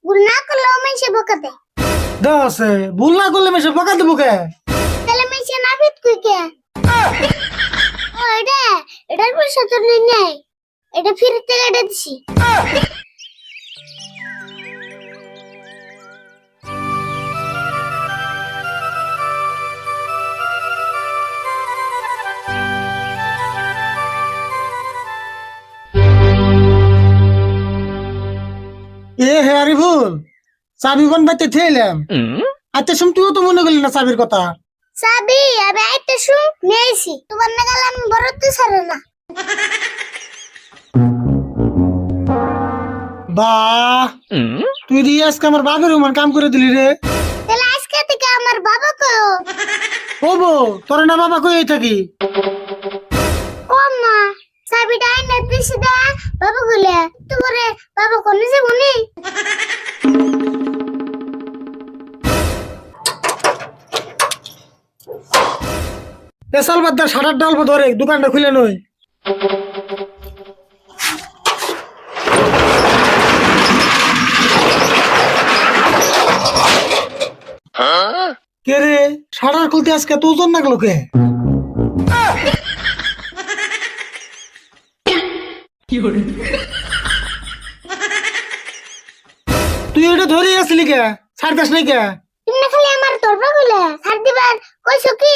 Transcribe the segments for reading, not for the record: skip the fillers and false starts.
ভুল না করলেও মেশে বকা দেয়। দাসে ভুল না করলে মেশে বকা দেবো কে? তাহলে মেশে না ফিট কই কে? ও এটার পয়সা তো নেই, এটা ফিরতে এটা দিছি। হে আরিফুল, চাবি কোন বাইতে থেলাম? আচ্ছা শুন, তুইও তো মনে করলি না চাবির কথা। চাবি আমি আইতে শুন নিয়েছি, তোমার না গেলে আমি বড় তো ছাড়ে না। বাহ, তুই দিয়ে আজকে আমার বাবার রুমান কাম করে দিলি রে। তাহলে আজকে থেকে আমার বাবা কয়ো। ও বউ, তোর না বাবা কই থাকি? ও মা, চাবিটা আইনা দিছি দা বাবা গুলে তো করে বাবা কোনে যে মনে। পেশাল বাদ্দার সাটার ডাল ধরে দোকানটা খুলে নই। কে রে, সাটার খুলতে আজকে তো ওজন লাগলো কে? তুই এটা ধরে আসলি কে? ছাড় দাস নাই কে? তুমি না খালি আমার দরবা গুলে ছাড় দিবার কইছো কি?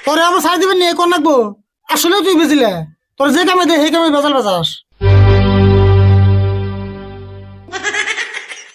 তোরে আবার ছাড় দিবেন নিয়ে কোন রাখবো? আসলে তুই বেজিলে, তোর যে কামে দে সেই কামে বেজাল বাজাস।